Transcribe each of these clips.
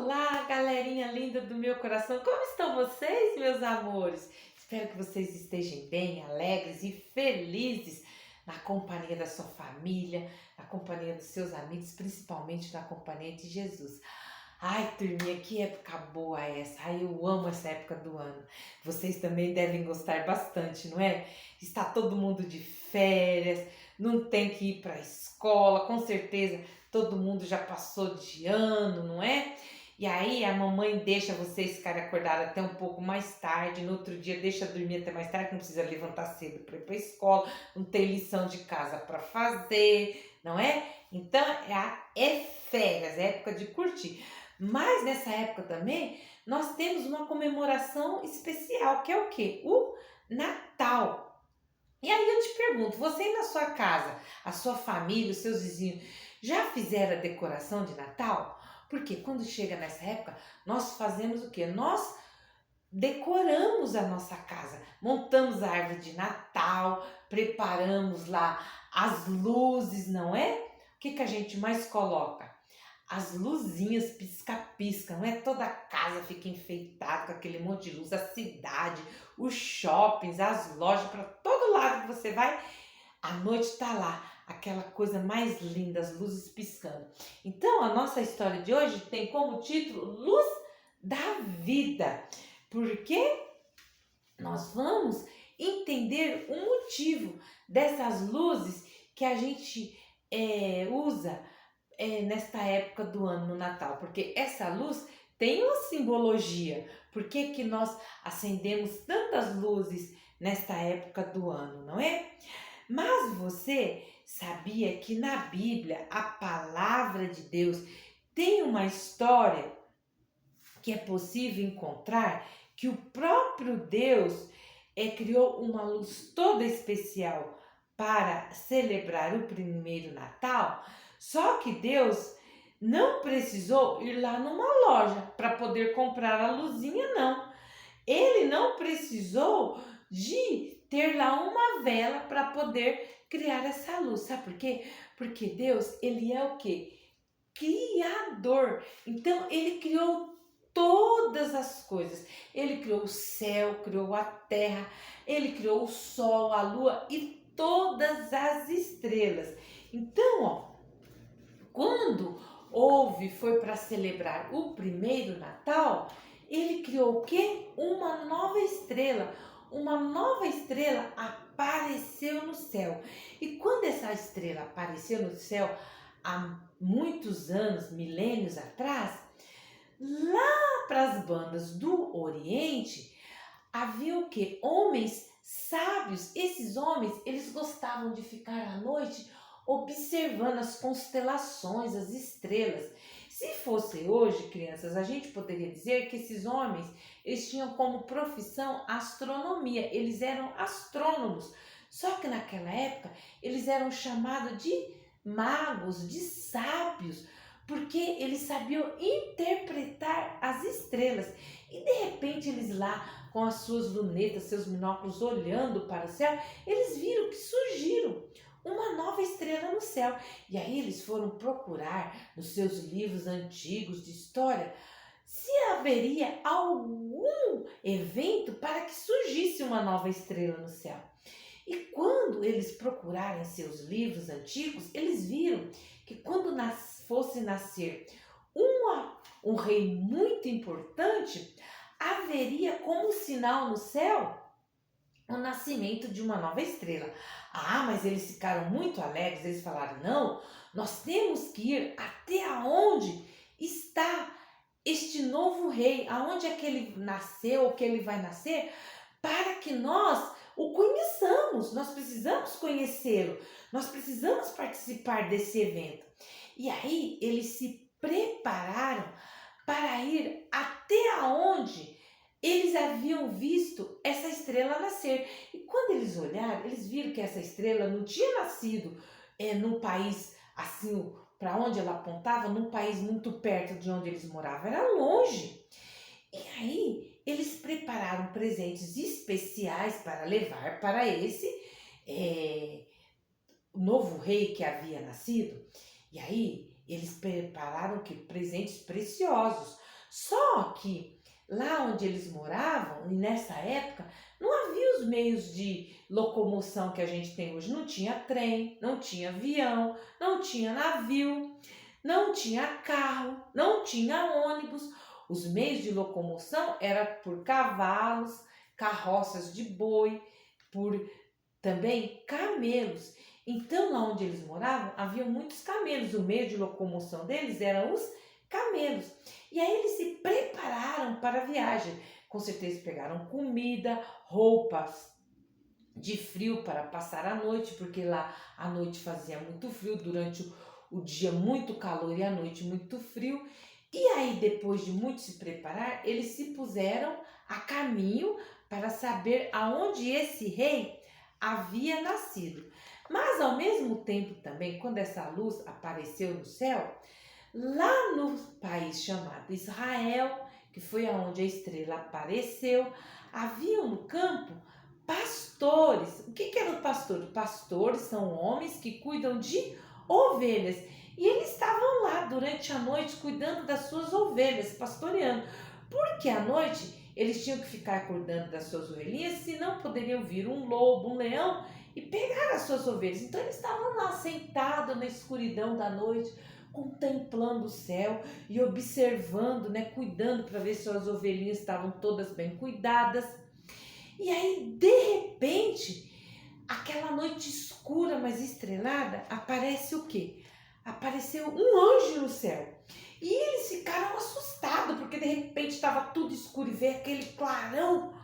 Olá, galerinha linda do meu coração, como estão vocês, meus amores? Espero que vocês estejam bem, alegres e felizes na companhia da sua família, na companhia dos seus amigos, principalmente na companhia de Jesus. Ai, turminha, que época boa é essa! Ai, eu amo essa época do ano. Vocês também devem gostar bastante, não é? Está todo mundo de férias, não tem que ir para a escola, com certeza todo mundo já passou de ano, não é? E aí a mamãe deixa vocês ficarem acordados até um pouco mais tarde, no outro dia deixa dormir até mais tarde, não precisa levantar cedo para ir para a escola, não tem lição de casa para fazer, não é? Então é férias, é época de curtir. Mas nessa época também nós temos uma comemoração especial, que é o quê? O Natal. E aí eu te pergunto, você aí na sua casa, a sua família, os seus vizinhos, já fizeram a decoração de Natal? Porque quando chega nessa época, nós fazemos o quê? Nós decoramos a nossa casa, montamos a árvore de Natal, preparamos lá as luzes, não é? O que a gente mais coloca? As luzinhas pisca-pisca, não é? Toda a casa fica enfeitada com aquele monte de luz, a cidade, os shoppings, as lojas, para todo lado que você vai, à noite tá lá, aquela coisa mais linda, as luzes piscando. Então, a nossa história de hoje tem como título Luz da Vida, porque nós vamos entender o motivo dessas luzes que a gente usa nesta época do ano, no Natal, porque essa luz tem uma simbologia. Por que que nós acendemos tantas luzes nesta época do ano, não é? Mas você sabia que na Bíblia, a palavra de Deus tem uma história que é possível encontrar que o próprio Deus criou uma luz toda especial para celebrar o primeiro Natal? Só que Deus não precisou ir lá numa loja para poder comprar a luzinha, não. Ele não precisou de ter lá uma vela para poder criar essa luz. Sabe por quê? Porque Deus, ele é o quê? Criador. Então, ele criou todas as coisas. Ele criou o céu, criou a terra, ele criou o sol, a lua e todas as estrelas. Então, ó, quando foi para celebrar o primeiro Natal, ele criou o quê? Uma nova estrela. Uma nova estrela apareceu no céu. E quando essa estrela apareceu no céu, há muitos anos, milênios atrás, lá para as bandas do Oriente, havia o quê? Homens sábios. Esses homens, eles gostavam de ficar à noite observando as constelações, as estrelas. Se fosse hoje, crianças, a gente poderia dizer que esses homens, eles tinham como profissão astronomia, eles eram astrônomos. Só que naquela época, eles eram chamados de magos, de sábios, porque eles sabiam interpretar as estrelas. E de repente eles lá, com as suas lunetas, seus binóculos, olhando para o céu, eles viram que surgiram uma nova estrela no céu. E aí eles foram procurar nos seus livros antigos de história se haveria algum evento para que surgisse uma nova estrela no céu. E quando eles procuraram em seus livros antigos, eles viram que quando fosse nascer um rei muito importante, haveria como sinal no céu o nascimento de uma nova estrela. Ah, mas eles ficaram muito alegres, eles falaram, não, nós temos que ir até aonde está este novo rei, aonde é que ele nasceu, que ele vai nascer, para que nós o conheçamos, nós precisamos conhecê-lo, nós precisamos participar desse evento. E aí eles se prepararam para ir até aonde eles haviam visto essa estrela nascer. E quando eles olharam, eles viram que essa estrela não tinha nascido num país assim, para onde ela apontava, num país muito perto de onde eles moravam, era longe. E aí eles prepararam presentes especiais para levar para esse novo rei que havia nascido. E aí eles prepararam que presentes preciosos. Só que lá onde eles moravam, e nessa época, não havia os meios de locomoção que a gente tem hoje. Não tinha trem, não tinha avião, não tinha navio, não tinha carro, não tinha ônibus. Os meios de locomoção eram por cavalos, carroças de boi, por também camelos. Então, lá onde eles moravam, havia muitos camelos. O meio de locomoção deles eram os camelos. E aí eles se prepararam para a viagem. Com certeza pegaram comida, roupas de frio para passar a noite, porque lá à noite fazia muito frio, durante o dia muito calor e à noite muito frio. E aí, depois de muito se preparar, eles se puseram a caminho para saber aonde esse rei havia nascido. Mas ao mesmo tempo também, quando essa luz apareceu no céu, lá no país chamado Israel, que foi aonde a estrela apareceu, havia no campo pastores. O que eram pastores? Pastores são homens que cuidam de ovelhas. E eles estavam lá durante a noite cuidando das suas ovelhas, pastoreando. Porque à noite eles tinham que ficar cuidando das suas ovelhinhas, senão poderiam vir um lobo, um leão e pegar as suas ovelhas. Então eles estavam lá sentados na escuridão da noite, contemplando o céu e observando, né, cuidando para ver se as ovelhinhas estavam todas bem cuidadas. E aí, de repente, aquela noite escura, mas estrelada, aparece o quê? Apareceu um anjo no céu. E eles ficaram assustados, porque de repente estava tudo escuro e veio aquele clarão.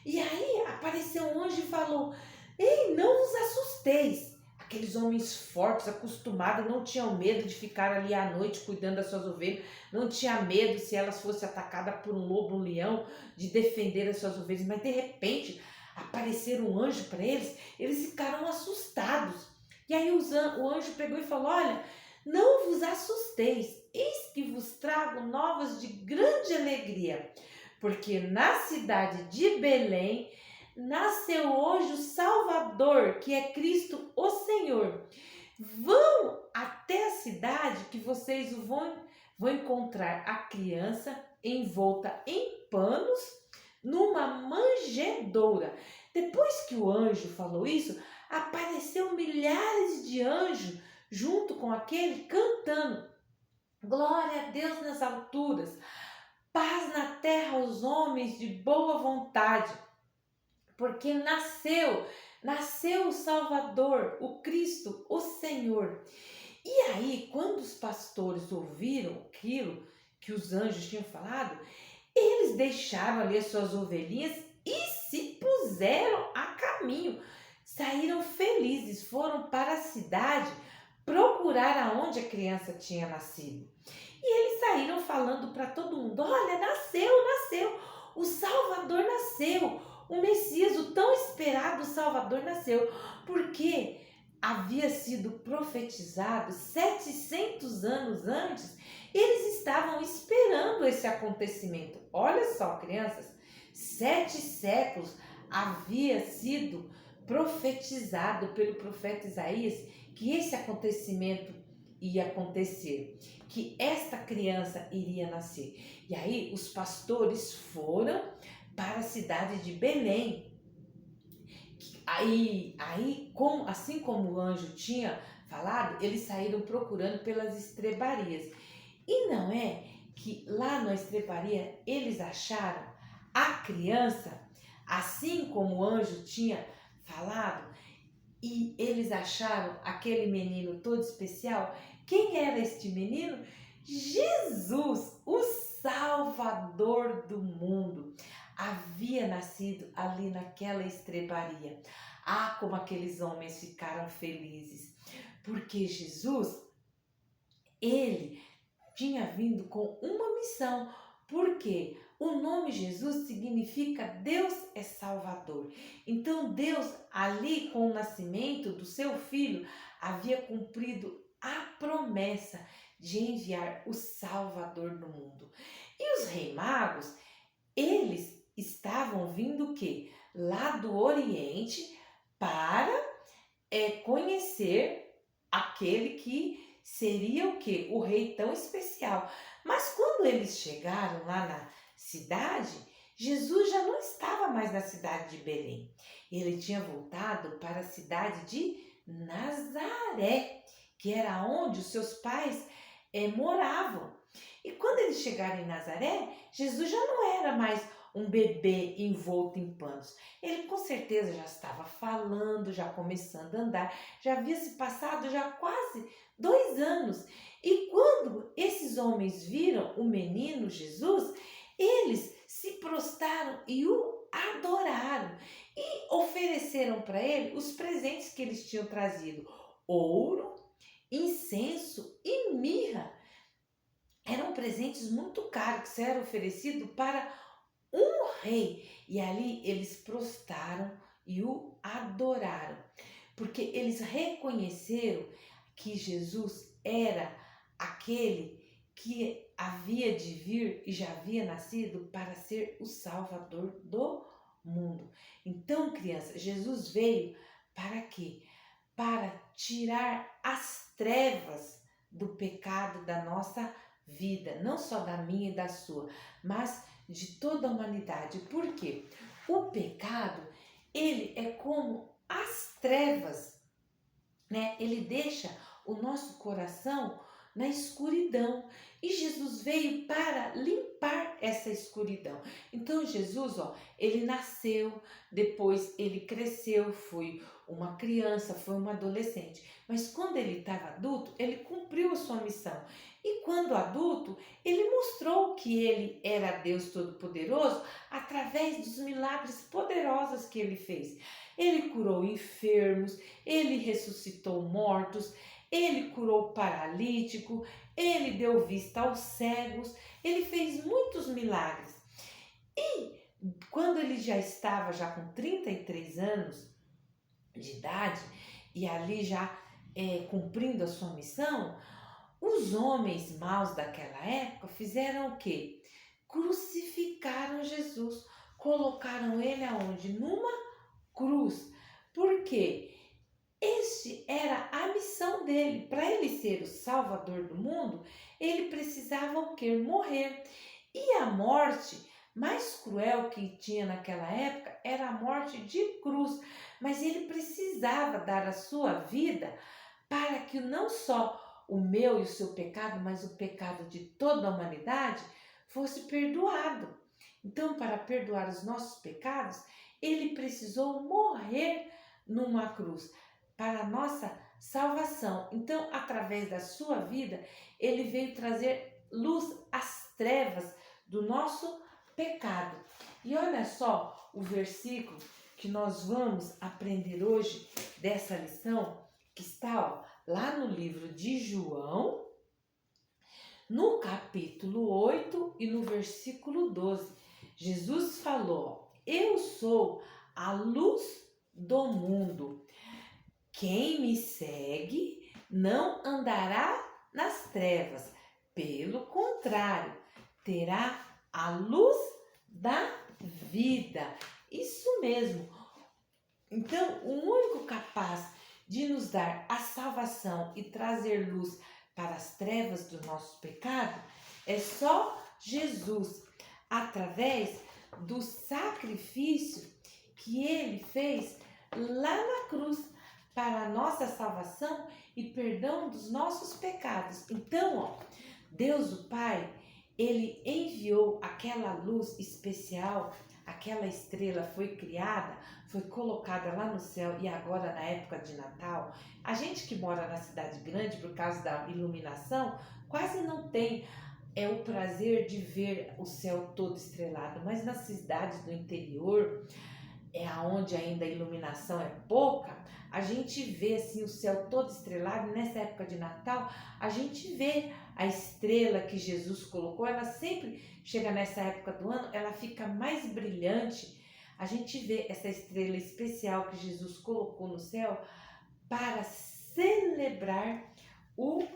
E aí apareceu um anjo e falou: ei, não vos assusteis. Aqueles homens fortes, acostumados, não tinham medo de ficar ali à noite cuidando das suas ovelhas, não tinha medo se elas fossem atacadas por um lobo, um leão, de defender as suas ovelhas, mas de repente apareceu um anjo para eles, eles ficaram assustados. E aí o anjo pegou e falou: olha, não vos assusteis, eis que vos trago novas de grande alegria, porque na cidade de Belém nasceu hoje o Salvador, que é Cristo o Senhor. Vão até a cidade que vocês vão encontrar a criança envolta em panos numa manjedoura. Depois que o anjo falou isso, apareceu milhares de anjos junto com aquele cantando: glória a Deus nas alturas, paz na terra aos homens de boa vontade, porque nasceu o Salvador, o Cristo, o Senhor. E aí, quando os pastores ouviram aquilo que os anjos tinham falado, eles deixaram ali as suas ovelhinhas e se puseram a caminho. Saíram felizes, foram para a cidade procurar aonde a criança tinha nascido. E eles saíram falando para todo mundo: olha, nasceu, o Salvador nasceu, o Messias, o tão esperado Salvador nasceu, porque havia sido profetizado 700 anos antes. Eles estavam esperando esse acontecimento. Olha só, crianças, 7 séculos havia sido profetizado pelo profeta Isaías que esse acontecimento ia acontecer, que esta criança iria nascer. E aí os pastores foram para a cidade de Belém. Assim como o anjo tinha falado, eles saíram procurando pelas estrebarias. E não é que lá na estrebaria eles acharam a criança, assim como o anjo tinha falado, e eles acharam aquele menino todo especial. Quem era este menino? Jesus, o Salvador do mundo, havia nascido ali naquela estrebaria. Ah, como aqueles homens ficaram felizes, porque Jesus, ele tinha vindo com uma missão, porque o nome Jesus significa Deus é Salvador. Então Deus, ali com o nascimento do seu filho, havia cumprido a promessa de enviar o Salvador no mundo. E os reis magos, eles estavam vindo o quê? Lá do Oriente para conhecer aquele que seria o quê? O rei tão especial. Mas quando eles chegaram lá na cidade, Jesus já não estava mais na cidade de Belém. Ele tinha voltado para a cidade de Nazaré, que era onde os seus pais moravam. E quando eles chegaram em Nazaré, Jesus já não era mais um bebê envolto em panos. Ele com certeza já estava falando, já começando a andar, já havia se passado já quase 2 anos. E quando esses homens viram o menino Jesus, eles se prostraram e o adoraram e ofereceram para ele os presentes que eles tinham trazido: ouro, incenso e mirra. Eram presentes muito caros que eram oferecidos para um rei. E ali eles prostraram e o adoraram, porque eles reconheceram que Jesus era aquele que havia de vir e já havia nascido para ser o Salvador do mundo. Então, criança, Jesus veio para quê? Para tirar as trevas do pecado da nossa vida, não só da minha e da sua, mas de toda a humanidade. Por quê? O pecado, ele é como as trevas, né? Ele deixa o nosso coração na escuridão. E Jesus veio para limpar essa escuridão. Então Jesus, ele nasceu, depois ele cresceu, foi uma criança, foi uma adolescente. Mas quando ele estava adulto, ele cumpriu a sua missão. E quando adulto, ele mostrou que ele era Deus Todo-Poderoso através dos milagres poderosos que ele fez. Ele curou enfermos, ele ressuscitou mortos, ele curou paralítico, ele deu vista aos cegos, ele fez muitos milagres. E quando ele já estava com 33 anos de idade e ali já cumprindo a sua missão, os homens maus daquela época fizeram o quê? Crucificaram Jesus, colocaram ele aonde? Numa cruz. Por quê? Este era a missão dele. Para ele ser o Salvador do mundo, ele precisava o quê? Morrer. E a morte mais cruel que tinha naquela época era a morte de cruz. Mas ele precisava dar a sua vida para que não só o meu e o seu pecado, mas o pecado de toda a humanidade fosse perdoado. Então, para perdoar os nossos pecados, ele precisou morrer numa cruz para a nossa salvação. Então, através da sua vida, ele veio trazer luz às trevas do nosso pecado. E olha só o versículo que nós vamos aprender hoje dessa lição, que está lá no livro de João, no capítulo 8 e no versículo 12. Jesus falou: eu sou a luz do mundo. Quem me segue não andará nas trevas, pelo contrário, terá a luz da vida. Isso mesmo. Então, o único capaz de nos dar a salvação e trazer luz para as trevas do nosso pecado é só Jesus, através do sacrifício que ele fez lá na cruz para a nossa salvação e perdão dos nossos pecados. Então, Deus o Pai, ele enviou aquela luz especial, aquela estrela foi criada, foi colocada lá no céu. E agora, na época de Natal, a gente que mora na cidade grande, por causa da iluminação, quase não tem o prazer de ver o céu todo estrelado. Mas nas cidades do interior, aonde ainda a iluminação é pouca, a gente vê assim o céu todo estrelado. E nessa época de Natal, a gente vê a estrela que Jesus colocou. Ela sempre chega nessa época do ano, ela fica mais brilhante. A gente vê essa estrela especial que Jesus colocou no céu para celebrar o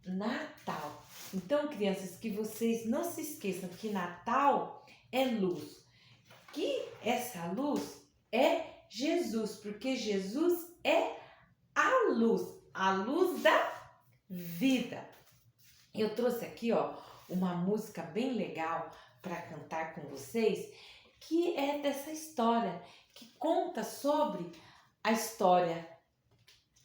Natal. Então, crianças, que vocês não se esqueçam que Natal é luz, que essa luz é Jesus, porque Jesus é a luz da vida. Eu trouxe aqui, ó, uma música bem legal para cantar com vocês, que é dessa história, que conta sobre a história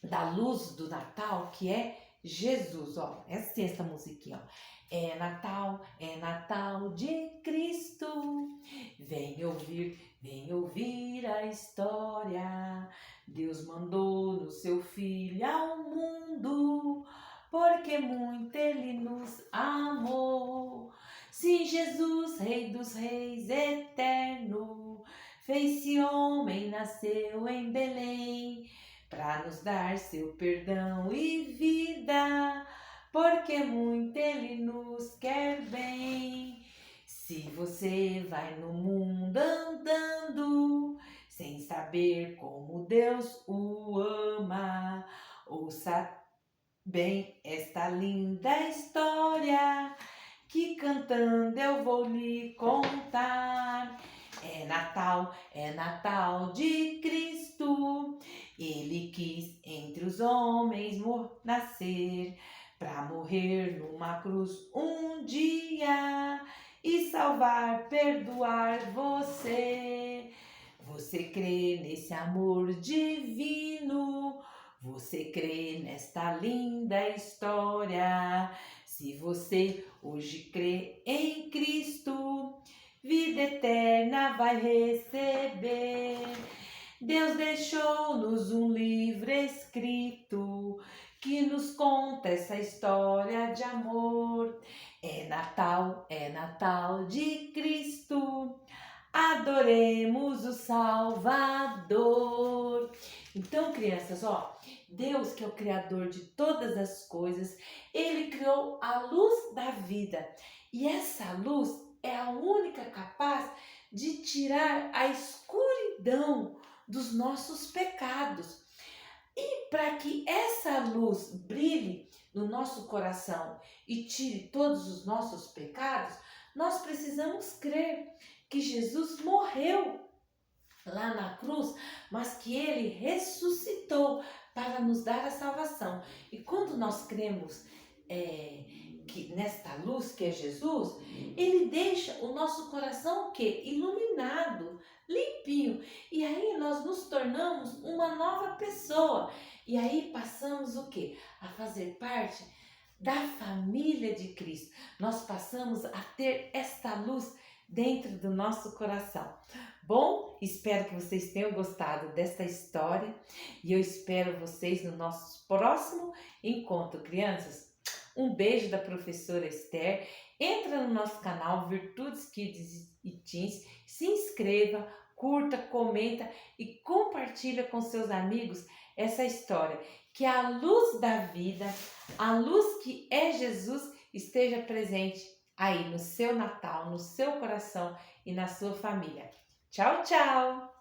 da luz do Natal, que é Jesus, ó. É assim essa musiquinha, ó. É Natal de Cristo. Vem ouvir a história. Deus mandou no seu Filho ao mundo, porque muito Ele nos amou. Sim, Jesus, Rei dos Reis, eterno, fez-se homem, nasceu em Belém, para nos dar seu perdão e vida, porque muito Ele nos quer bem. Se você vai no mundo andando, sem saber como Deus o ama, ouça bem esta linda história, que cantando eu vou lhe contar. É Natal de Cristo. Ele quis entre os homens nascer, para morrer numa cruz um dia e salvar, perdoar você. Você crê nesse amor divino? Você crê nesta linda história? Se você hoje crê em Cristo, vida eterna vai receber. Deus deixou-nos um livro escrito que nos conta essa história de amor. É Natal de Cristo. Adoremos o Salvador. Então, crianças, ó, Deus, que é o Criador de todas as coisas, Ele criou a luz da vida. E essa luz é a única capaz de tirar a escuridão dos nossos pecados. E para que essa luz brilhe no nosso coração e tire todos os nossos pecados, nós precisamos crer que Jesus morreu lá na cruz, mas que Ele ressuscitou para nos dar a salvação. E quando nós cremos que nesta luz que é Jesus, Ele deixa o nosso coração o quê? Iluminado, limpinho. E aí nós nos tornamos uma nova pessoa. E aí passamos o quê? A fazer parte da família de Cristo. Nós passamos a ter esta luz dentro do nosso coração. Bom, espero que vocês tenham gostado desta história e eu espero vocês no nosso próximo encontro, crianças. Um beijo da professora Esther. Entra no nosso canal Virtudes Kids e Teens, se inscreva, curta, comenta e compartilha com seus amigos essa história. Que a luz da vida, a luz que é Jesus, esteja presente aí no seu Natal, no seu coração e na sua família. Tchau, tchau!